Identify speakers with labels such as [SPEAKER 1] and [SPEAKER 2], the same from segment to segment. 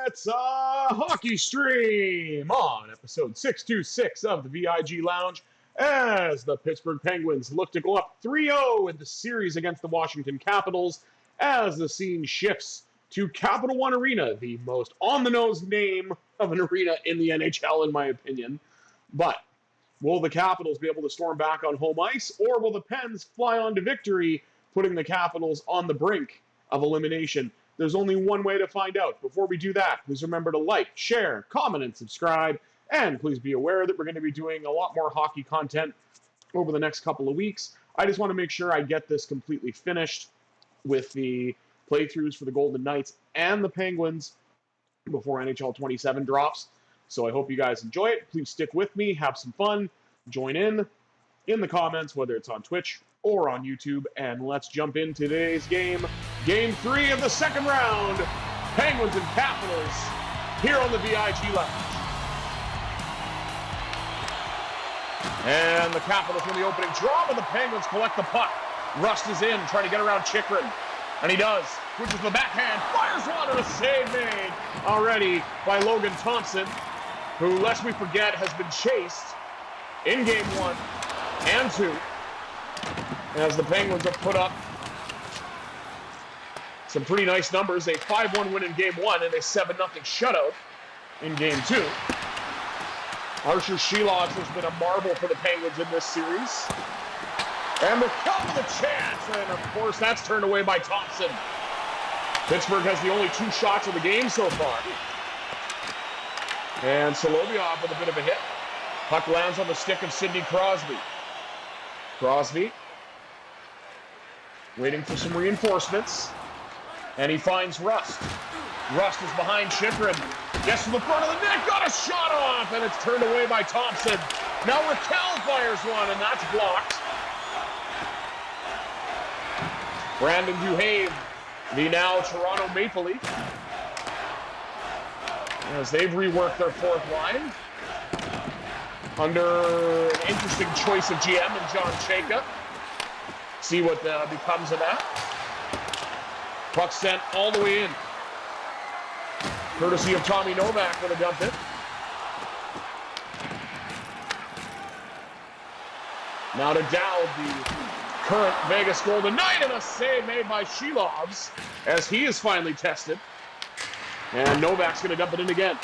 [SPEAKER 1] It's a hockey stream on episode 626 of the VIG Lounge as the Pittsburgh Penguins look to go up 3-0 in the series against the Washington Capitals as the scene shifts to Capital One Arena, the most on-the-nose name of an arena in the NHL, in my opinion. But will the Capitals be able to storm back on home ice, or will the Pens fly on to victory, putting the Capitals on the brink of elimination? There's only one way to find out. Before we do that, please remember to like, share, comment, and subscribe. And please be aware that we're going to be doing a lot more hockey content over the next couple of weeks. I just want to make sure I get this completely finished with the playthroughs for the Golden Knights and the Penguins before NHL 27 drops. So I hope you guys enjoy it. Please stick with me, have some fun, join in the comments, whether it's on Twitch or on YouTube, and let's jump into today's game. Game 3 of the second round, Penguins and Capitals, here on the VIG Lounge. And the Capitals win the opening draw, but the Penguins collect the puck. Rust is in, trying to get around Chychrun, and he does. Switches the backhand, fires one, and a save made already by Logan Thompson, who, lest we forget, has been chased in Game 1 and 2, as the Penguins have put up some pretty nice numbers. A 5-1 win in Game 1 and a 7-0 shutout in Game 2. Archer Sheelovs has been a marvel for the Penguins in this series. And the kill with a chance, and of course that's turned away by Thompson. Pittsburgh has the only 2 shots of the game so far. And Solovyov with a bit of a hit. Puck lands on the stick of Sidney Crosby. Crosby waiting for some reinforcements, and he finds Rust. Rust is behind Chychrun. Gets to the front of the net, got a shot off, and it's turned away by Thompson. Now Raquel fires one, and that's blocked. Brandon Duhave, the now Toronto Maple Leaf, as they've reworked their fourth line under an interesting choice of GM and John Chayka. See what becomes of that. Puck sent all the way in, courtesy of Tommy Novak with a dump it. Now to Dowd, the current Vegas Golden Knight, and a save made by Sheelovs as he is finally tested. And Novak's going to dump it in again.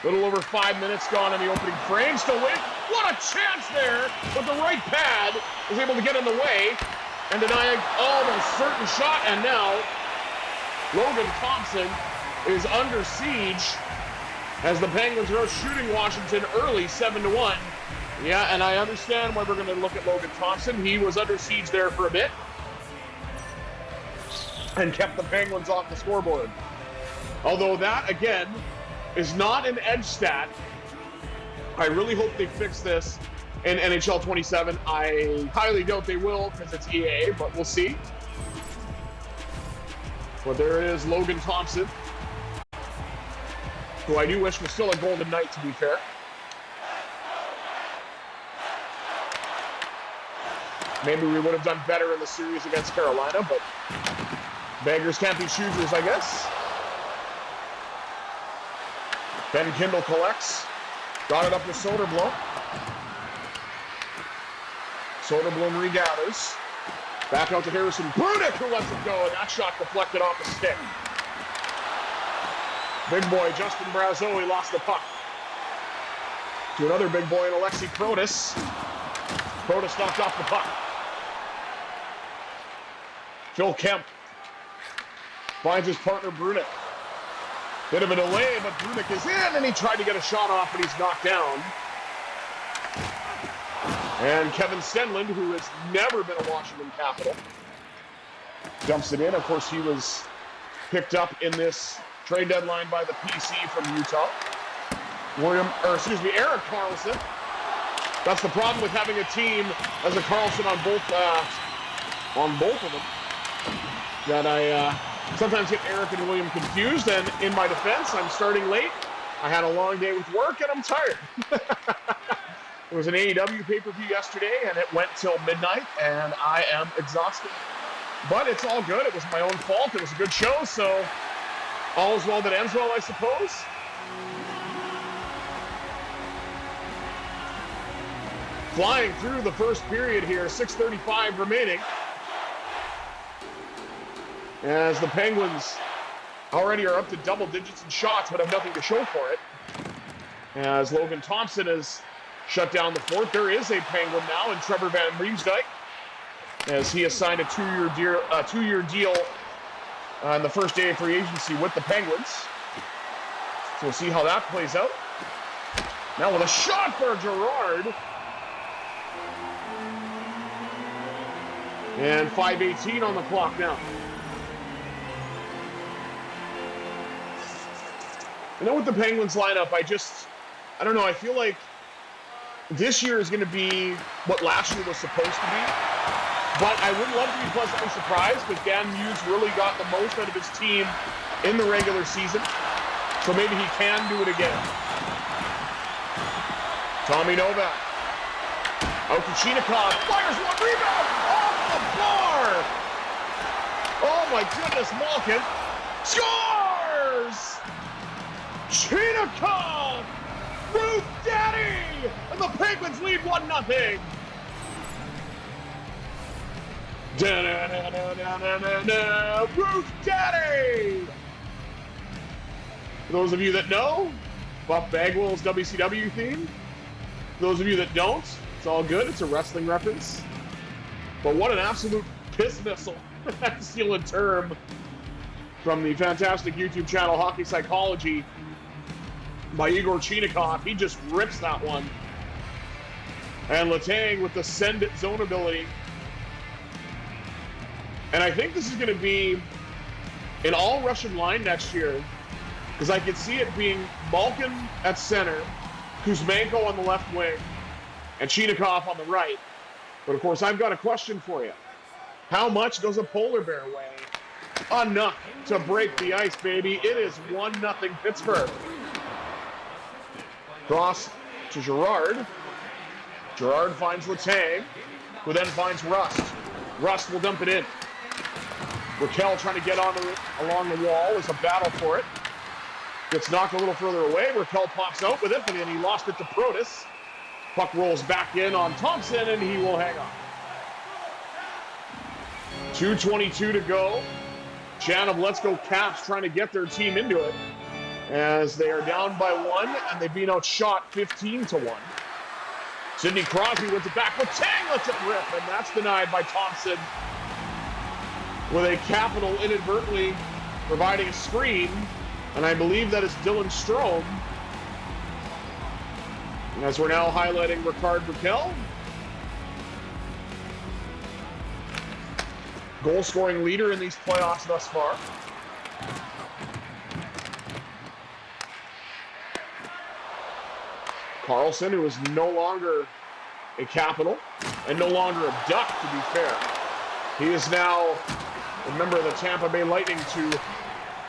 [SPEAKER 1] A little over 5 minutes gone in the opening frame. Still win. What a chance there! With the right pad, is able to get in the way and deny a certain shot. And now Logan Thompson is under siege as the Penguins are shooting Washington early, 7-1. Yeah, and I understand why we're going to look at Logan Thompson. He was under siege there for a bit and kept the Penguins off the scoreboard. Although that, again, is not an edge stat. I really hope they fix this in NHL 27. I highly doubt they will because it's EA, but we'll see. But there it is, Logan Thompson, who I do wish was still a Golden Knight, to be fair. Maybe we would have done better in the series against Carolina, but beggars can't be choosers, I guess. Ben Kindle collects. Got it up to Soderblom. Soderblom regathers. Back out to Harrison Brudick, who lets it go, and that shot deflected off the stick. Big boy Justin Brazeau, he lost the puck to another big boy in Alexi Protas. Protas knocked off the puck. Phil Kemp finds his partner Brudick. Bit of a delay, but Brudick is in, and he tried to get a shot off, but he's knocked down. And Kevin Stenlund, who has never been a Washington Capital, dumps it in. Of course, he was picked up in this trade deadline by the PC from Utah. Erik Karlsson. That's the problem with having a team as a Karlsson on both of them, that I sometimes get Eric and William confused, and in my defense, I'm starting late. I had a long day with work, and I'm tired. There was an AEW pay-per-view yesterday, and it went till midnight, and I am exhausted. But it's all good. It was my own fault. It was a good show, so All's well that ends well, I suppose. Flying through the first period here, 6:35 remaining. As the Penguins already are up to double digits in shots, but have nothing to show for it. As Logan Thompson has shut down the fourth, there is a Penguin now in Trevor Van Riemsdyk, as he has signed a two-year deal on the first day of free agency with the Penguins. So we'll see how that plays out. Now with a shot for Girard. And 5:18 on the clock now. And then with the Penguins lineup, I don't know, I feel like this year is going to be what last year was supposed to be. But I would love to be pleasantly surprised because Dan Hughes really got the most out of his team in the regular season. So maybe he can do it again. Tommy Novak. Out to Chinikov. Fires one, rebound off the bar. Oh my goodness, Malkin scores! Chinikov! Roof Daddy! And the Penguins lead 1-0. Da-na-na-na-na-na-na, Roof Daddy! For those of you that know, Buff Bagwell's WCW theme. For those of you that don't, it's all good. It's a wrestling reference. But what an absolute piss missile. To steal a term from the fantastic YouTube channel Hockey Psychology by Igor Chinikov. He just rips that one. And Letang with the send it zone ability. And I think this is going to be an all-Russian line next year, because I could see it being Malkin at center, Kuzmenko on the left wing, and Chinikov on the right. But of course, I've got a question for you. How much does a polar bear weigh? Enough to break the ice, baby. It is 1-0 Pittsburgh. Cross to Girard. Girard finds Letang, who then finds Rust. Rust will dump it in. Raquel trying to get along the wall. There's a battle for it. Gets knocked a little further away. Raquel pops out with it, but then he lost it to Protas. Puck rolls back in on Thompson, and he will hang on. 2:22 to go. Janov, let's go Caps, trying to get their team into it, as they are down by 1, and they've been outshot 15-1. Sidney Crosby wins it back with Tang, lets it rip, and that's denied by Thompson with a capital inadvertently providing a screen, and I believe that is Dylan Strome. As we're now highlighting Ricard Raquel. Goal-scoring leader in these playoffs thus far. Karlsson, who is no longer a Capital, and no longer a Duck, to be fair. He is now a member of the Tampa Bay Lightning to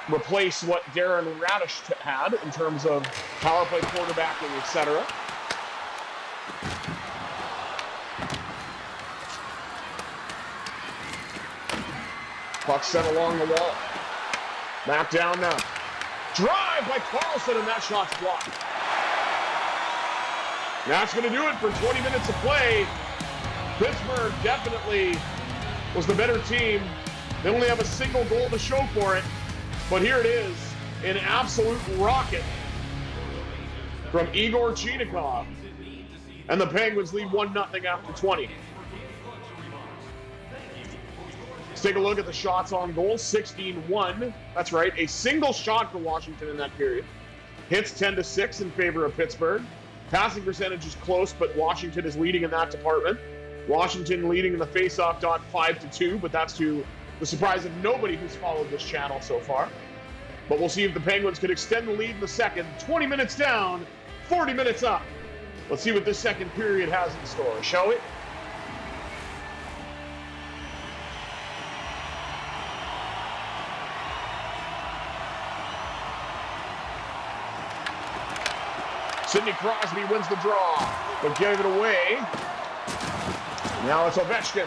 [SPEAKER 1] replace what Darren Radish had in terms of power play quarterbacking, etc. Puck sent along the wall. Back down now. Drive by Karlsson, and that shot's blocked. That's going to do it for 20 minutes of play. Pittsburgh definitely was the better team. They only have a single goal to show for it. But here it is, an absolute rocket from Igor Chinikov. And the Penguins lead 1-0 after 20. Let's take a look at the shots on goal. 16-1. That's right, a single shot for Washington in that period. Hits 10-6 in favor of Pittsburgh. Passing percentage is close, but Washington is leading in that department. Washington leading in the faceoff dot 5-2, but that's to the surprise of nobody who's followed this channel so far. But we'll see if the Penguins can extend the lead in the second. 20 minutes down, 40 minutes up. Let's see what this second period has in store, shall we? Sidney Crosby wins the draw, but gave it away. Now it's Ovechkin.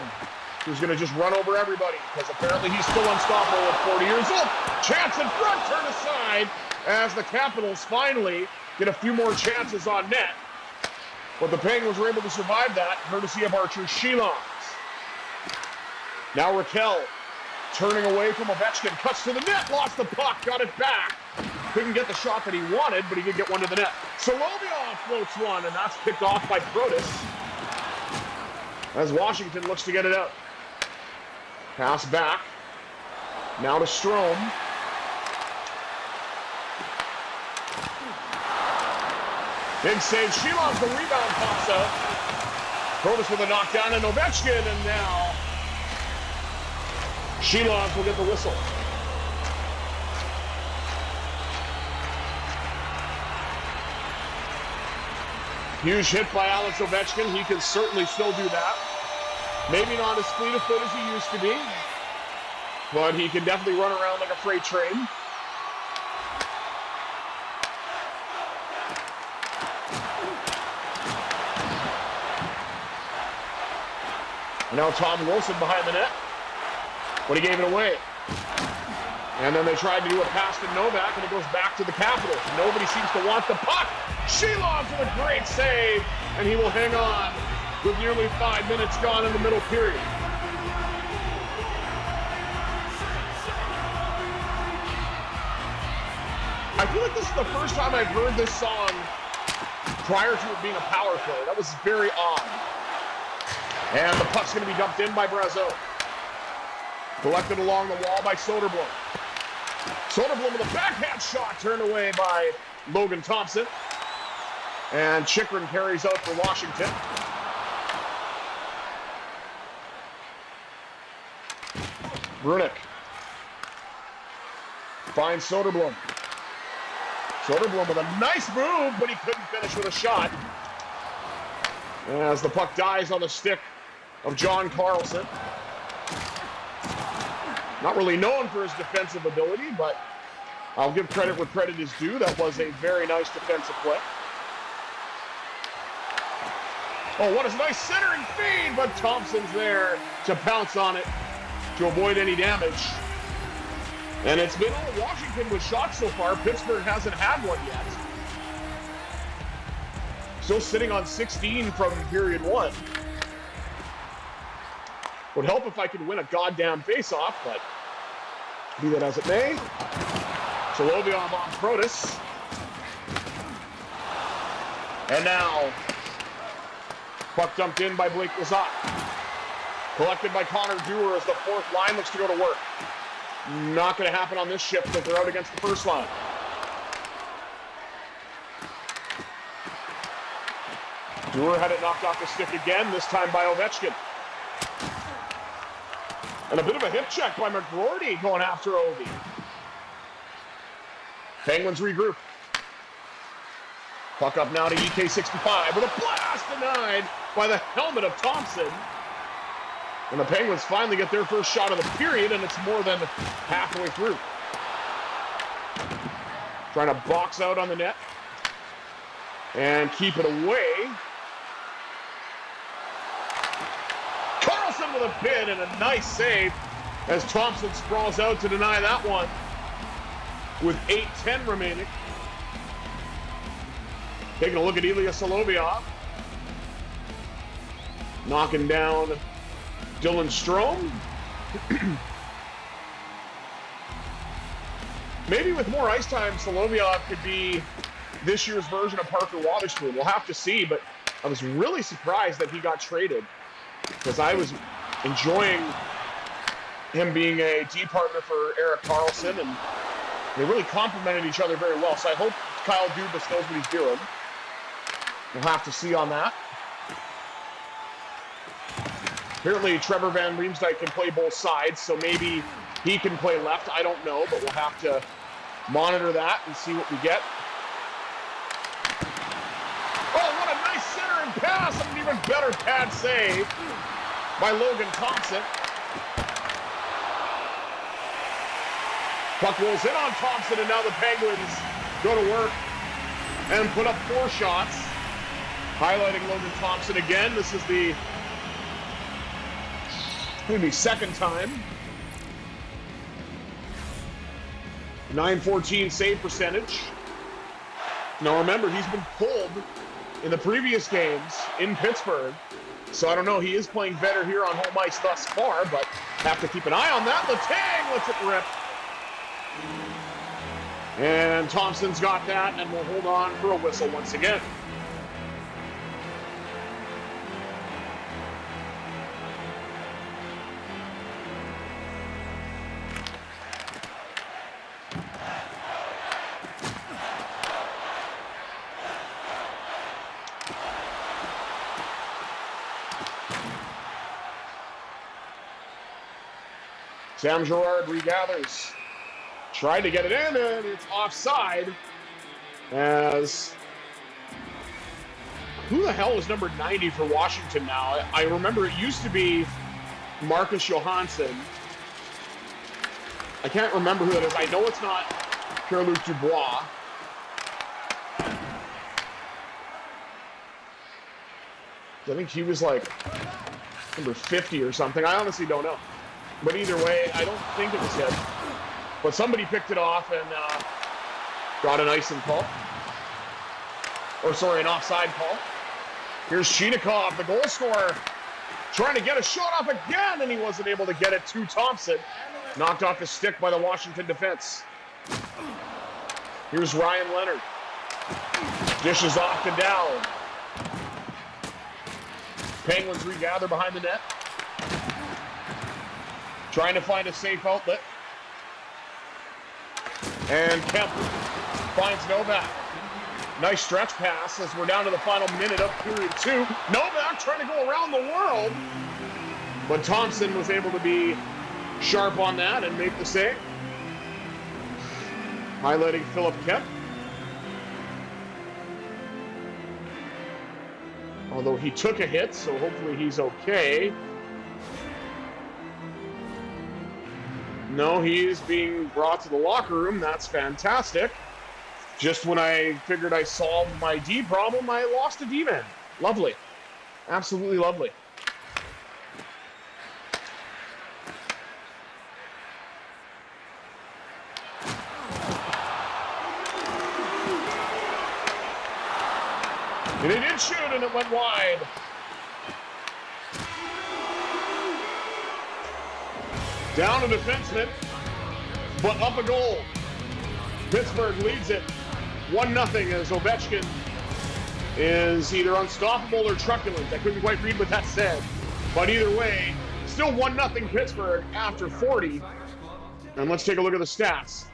[SPEAKER 1] who's going to just run over everybody because apparently he's still unstoppable at 40 years old. Chance in front, turn aside as the Capitals finally get a few more chances on net. But the Penguins were able to survive that, courtesy of Archer Shilons. Now Raquel turning away from Ovechkin, cuts to the net, lost the puck, got it back. Couldn't get the shot that he wanted, but he did get one to the net. Solovyov floats one, and that's picked off by Protas as Washington looks to get it out. Pass back. Now to Strome. Big save. Shilons the rebound, pops out. Protas with a knockdown, and Ovechkin, and now Shilons will get the whistle. Huge hit by Alex Ovechkin. He can certainly still do that. Maybe not as fleet of foot as he used to be, but he can definitely run around like a freight train. And now Tom Wilson behind the net, but he gave it away. And then they tried to do a pass to Novak, and it goes back to the Capitals. Nobody seems to want the puck. Shilons with a great save, and he will hang on with nearly 5 minutes gone in the middle period. I feel like this is the first time I've heard this song prior to it being a power play. That was very odd. And the puck's going to be dumped in by Brazeau. Collected along the wall by Soderblom. Soderblom with a backhand shot turned away by Logan Thompson. And Chychrun carries out for Washington. Brunick finds Soderblom. Soderblom with a nice move, but he couldn't finish with a shot. As the puck dies on the stick of John Carlson. Not really known for his defensive ability, but I'll give credit where credit is due. That was a very nice defensive play. Oh, what a nice centering feed, but Thompson's there to pounce on it to avoid any damage. And it's been all Washington with shots so far. Pittsburgh hasn't had one yet. Still sitting on 16 from period one. Would help if I could win a goddamn face-off, but be that as it may. Solovyov on Protas. And now, puck dumped in by Blake Lizotte. Collected by Connor Dewar as the fourth line looks to go to work. Not going to happen on this shift because they're out against the first line. Dewar had it knocked off the stick again, this time by Ovechkin. And a bit of a hip check by McGroarty going after Ovi. Penguins regroup. Puck up now to EK65 with a blast denied by the helmet of Thompson. And the Penguins finally get their first shot of the period, and it's more than halfway through. Trying to box out on the net and keep it away. Karlsson with a pin and a nice save as Thompson sprawls out to deny that one with 8:10 remaining. Taking a look at Ilya Solovyov. Knocking down Dylan Strome. Maybe with more ice time, Solovyov could be this year's version of Parker Wotherspoon. We'll have to see, but I was really surprised that he got traded because I was enjoying him being a D partner for Erik Karlsson, and they really complemented each other very well. So I hope Kyle Dubas knows what he's doing. We'll have to see on that. Apparently, Trevor Van Riemsdyk can play both sides, so maybe he can play left. I don't know, but we'll have to monitor that and see what we get. Oh, what a nice centering pass! And an even better pad save by Logan Thompson. Puck rolls in on Thompson, and now the Penguins go to work and put up 4 shots. Highlighting Logan Thompson again. This is the Maybe second time. 914 save percentage. Now remember, he's been pulled in the previous games in Pittsburgh. So I don't know, he is playing better here on home ice thus far, but have to keep an eye on that. Letang lets it rip. And Thompson's got that, and we'll hold on for a whistle once again. Sam Girard regathers. Tried to get it in, and it's offside. As who the hell is number 90 for Washington now? I remember it used to be Marcus Johansson. I can't remember who that is. I know it's not Pierre-Luc Dubois. I think he was like number 50 or something. I honestly don't know. But either way, I don't think it was him. But somebody picked it off and got an icing call. Or sorry, an offside call. Here's Chinikov, the goal scorer, trying to get a shot off again, and he wasn't able to get it to Thompson. Knocked off his stick by the Washington defense. Here's Ryan Leonard. Dishes off to Dow. Penguins regather behind the net. Trying to find a safe outlet. And Kemp finds Novak. Nice stretch pass as we're down to the final minute of period 2. Novak trying to go around the world. But Thompson was able to be sharp on that and make the save. Highlighting Philip Kemp. Although he took a hit, so hopefully he's okay. No, he is being brought to the locker room. That's fantastic. Just when I figured I solved my D problem, I lost a D-man. Lovely. Absolutely lovely. And he did shoot, and it went wide. Down a defenseman, but up a goal. Pittsburgh leads it 1-0 as Ovechkin is either unstoppable or truculent. I couldn't quite read what that said. But either way, still 1-0 Pittsburgh after 40. And let's take a look at the stats.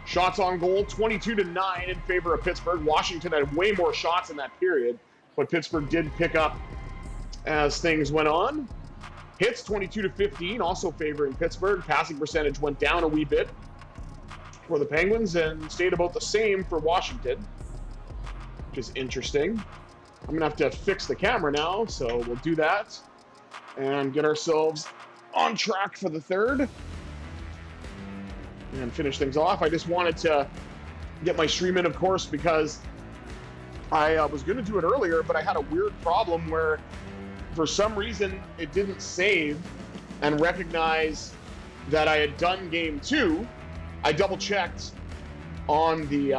[SPEAKER 1] Shots on goal, 22-9 in favor of Pittsburgh. Washington had way more shots in that period, but Pittsburgh did pick up as things went on. Hits, 22-15, also favoring Pittsburgh. Passing percentage went down a wee bit for the Penguins and stayed about the same for Washington, which is interesting. I'm going to have to fix the camera now, so we'll do that and get ourselves on track for the third and finish things off. I just wanted to get my stream in, of course, because I was going to do it earlier, but I had a weird problem where for some reason it didn't save and recognize that I had done game 2. I double checked on the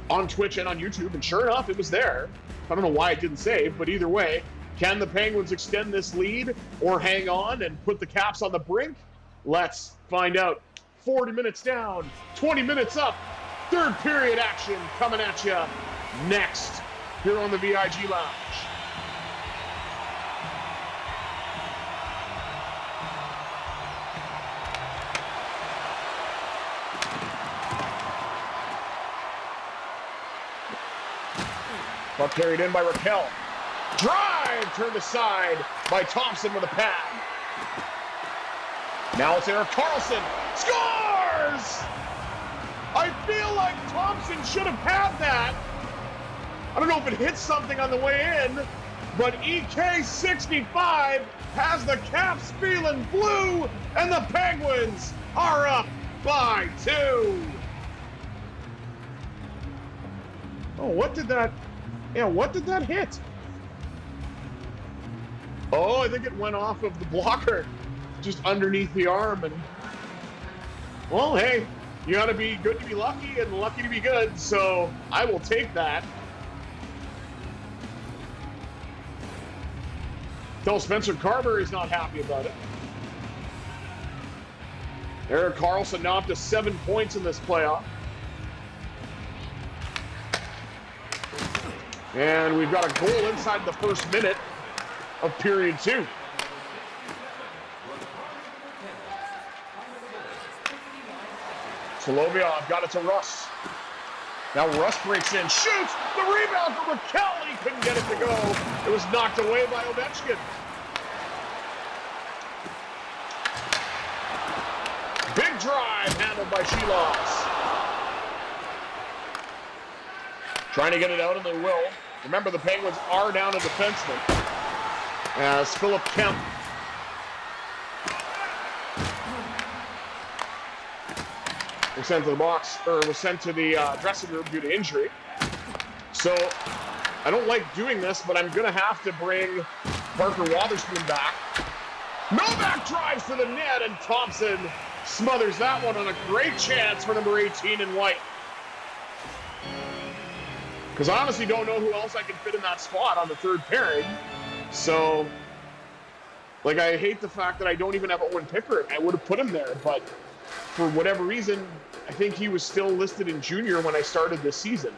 [SPEAKER 1] on Twitch and on YouTube, and sure enough, it was there. I don't know why it didn't save, but either way, can the Penguins extend this lead or hang on and put the Caps on the brink? Let's find out. 40 minutes down, 20 minutes up. Third period action coming at you next here on the VIG Lounge. Puck carried in by Raquel. Drive turned aside by Thompson with a pad. Now it's Erik Karlsson. Scores! I feel like Thompson should have had that. I don't know if it hit something on the way in, but EK65 has the Caps feeling blue, and the Penguins are up by 2. Oh, what did that... Yeah, what did that hit? Oh, I think it went off of the blocker, just underneath the arm. And, well, hey, you got to be good to be lucky and lucky to be good, so I will take that. Though Spencer Carberry's not happy about it. Erik Karlsson now up to 7 points in this playoff. And we've got a goal inside the first minute of period 2. Solovyov got it to Russ. Now Russ breaks in, shoots, the rebound from Raquel. He couldn't get it to go. It was knocked away by Ovechkin. Big drive handled by Shelox. Trying to get it out, and they will. Remember, the Penguins are down a defenseman. As Philip Kemp was sent to the box, or was sent to the dressing room due to injury. So, I don't like doing this, but I'm going to have to bring Parker Wotherspoon back. Novak drives to the net, and Thompson smothers that one on a great chance for number 18 in white. Because I honestly don't know who else I can fit in that spot on the third pairing. So, like, I hate the fact that I don't even have Owen Pickering. I would have put him there, but for whatever reason, I think he was still listed in junior when I started this season.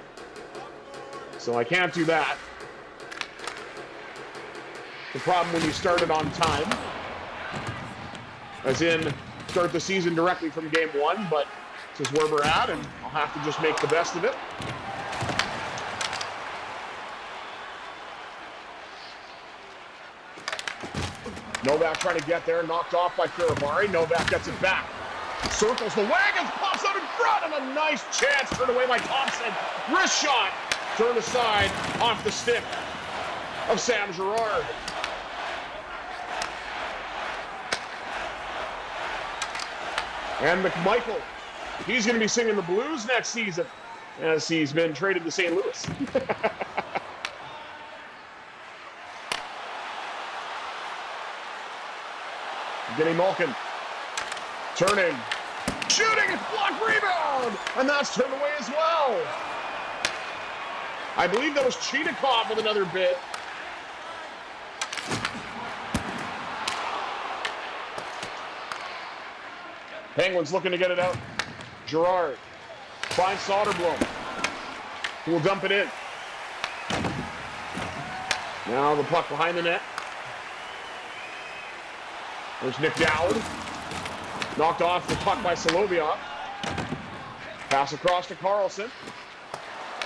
[SPEAKER 1] So I can't do that. The problem when you start it on time, as in start the season directly from game 1, but this is where we're at, and I'll have to just make the best of it. Novak trying to get there, knocked off by Karavari. Novak gets it back. Circles the wagons, pops out in front, and a nice chance turned away by Thompson. Wrist shot, turned aside, off the stick of Sam Girard. And McMichael, he's going to be singing the blues next season as he's been traded to St. Louis. Getting Malkin, turning, shooting, block rebound, and that's turned away as well. I believe that was Cheetahkov with another bit. Penguins looking to get it out. Girard finds Soderblom, who will dump it in. Now the puck behind the net. There's Nick Dowd. Knocked off the puck by Solovyov. Pass across to Karlsson.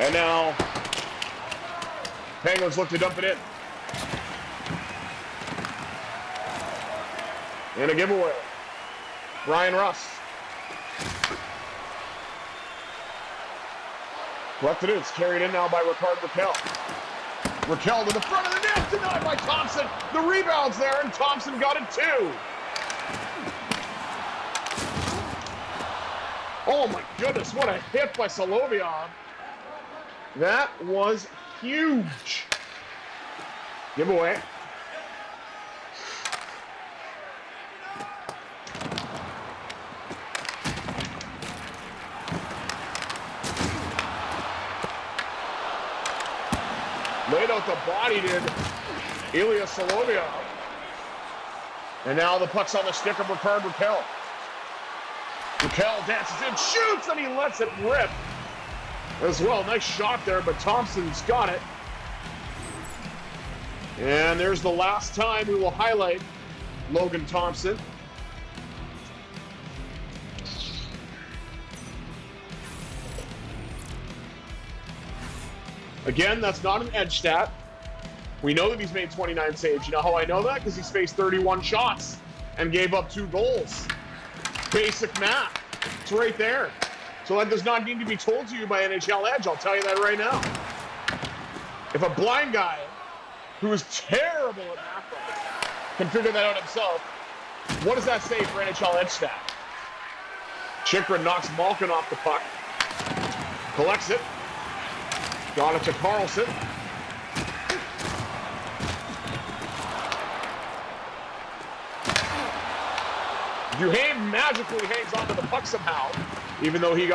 [SPEAKER 1] And now Penguins look to dump it in. And a giveaway. Ryan Russ. Collected it. It's carried in now by Ricard Raquel. Raquel to the front of the net. Denied by Thompson. The rebound's there, and Thompson got it too. Oh my goodness, what a hit by Solovyov. That was huge. Giveaway. Laid out the body, did Ilya Solovyov. And now the puck's on the stick of Ricard Raquel. Raquel dances in, shoots, and he lets it rip as well. Nice shot there, but Thompson's got it. And there's the last time we will highlight Logan Thompson. Again, that's not an edge stat. We know that he's made 29 saves. You know how I know that? Because he's faced 31 shots and gave up 2 goals. Basic math. It's right there. So that does not need to be told to you by NHL Edge. I'll tell you that right now. If a blind guy who is terrible at math can figure that out himself, what does that say for NHL Edge stat? Chychrun knocks Malkin off the puck. Collects it. Got it to Karlsson. Duhaime magically hangs onto the puck somehow, even though he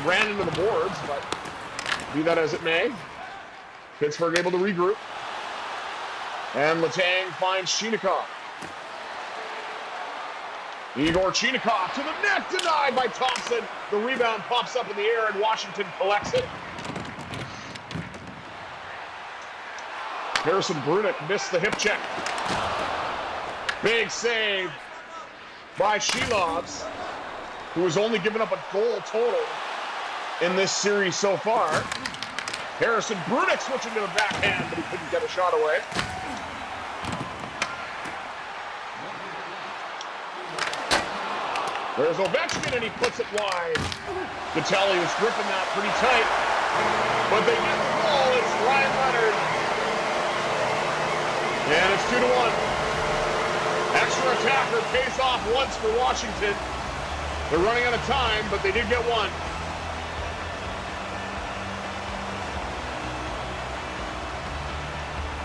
[SPEAKER 1] ran into the boards, but be that as it may, Pittsburgh able to regroup. And Letang finds Chinakhov. Igor Chinakhov to the net, denied by Thompson. The rebound pops up in the air and Washington collects it. Harrison Brunick missed the hip check. Big save by Shilovs, who has only given up a goal total in this series so far. Harrison Brunick switching to the backhand, but he couldn't get a shot away. There's Ovechkin, and he puts it wide. Vitelli was gripping that pretty tight, but they get the goal. It's Ryan Leonard. And it's 2-1. Extra attacker pays off once for Washington. They're running out of time, but they did get one.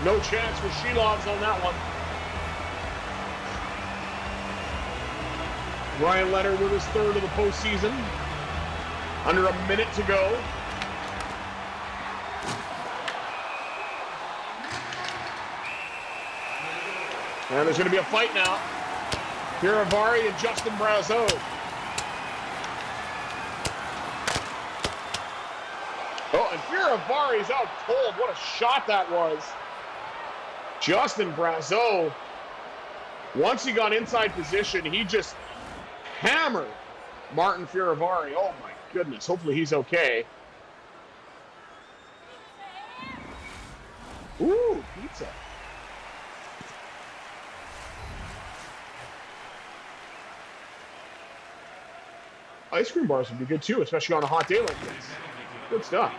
[SPEAKER 1] No chance for Shilovs on that one. Ryan Leonard with his third of the postseason. Under a minute to go. And there's going to be a fight now. Piravari and Justin Brazeau. Oh, and Piravari's out cold. What a shot that was. Justin Brazeau, once he got inside position, he just hammered Martin Piravari. Oh my goodness. Hopefully he's okay. Ooh, pizza. Ice cream bars would be good too, especially on a hot day like this. Good stuff.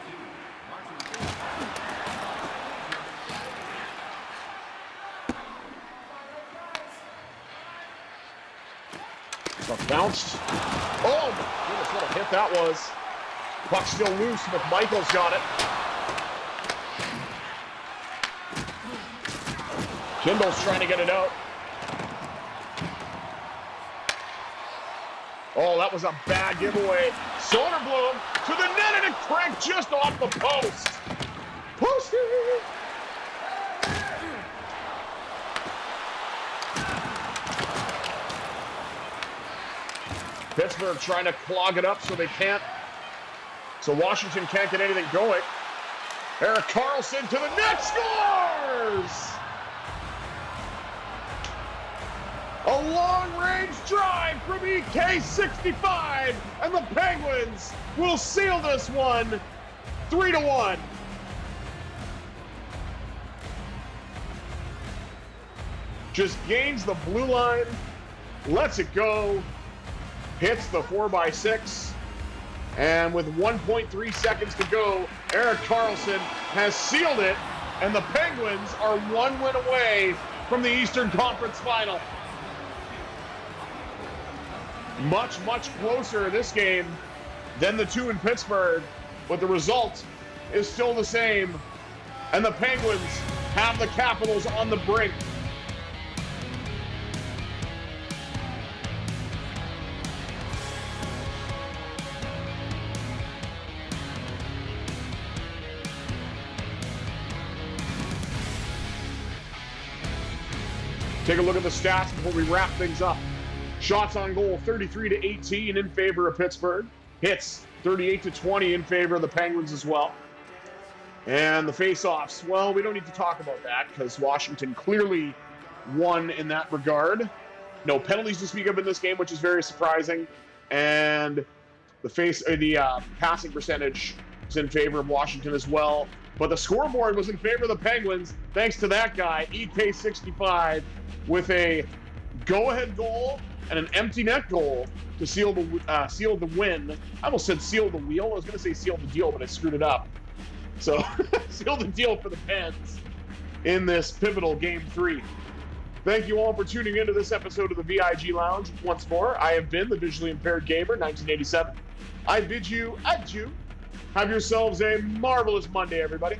[SPEAKER 1] Puck bounced. Oh my goodness, what a hit that was. Puck still loose, McMichael's got it. Kindle's trying to get it out. Oh, that was a bad giveaway. Soderblom to the net, and it cranked just off the post. Posty! Pittsburgh trying to clog it up so Washington can't get anything going. Erik Karlsson to the net, scores! A long-range drive from EK65, and the Penguins will seal this one 3-1. Just gains the blue line, lets it go, hits the 4x6, and with 1.3 seconds to go, Erik Karlsson has sealed it, and the Penguins are one win away from the Eastern Conference Final. Much, much closer in this game than the two in Pittsburgh, but the result is still the same, and the Penguins have the Capitals on the brink. Take a look at the stats before we wrap things up. Shots on goal, 33-18 in favor of Pittsburgh. Hits, 38-20 in favor of the Penguins as well. And the face-offs, well, we don't need to talk about that because Washington clearly won in that regard. No penalties to speak of in this game, which is very surprising. And the passing percentage is in favor of Washington as well. But the scoreboard was in favor of the Penguins, thanks to that guy, EK65, with a go-ahead goal and an empty net goal to seal the win. I almost said seal the wheel. I was going to say seal the deal, but I screwed it up. So, seal the deal for the Pens in this pivotal Game 3. Thank you all for tuning into this episode of the VIG Lounge. Once more, I have been the Visually Impaired Gamer, 1987. I bid you adieu. Have yourselves a marvelous Monday, everybody.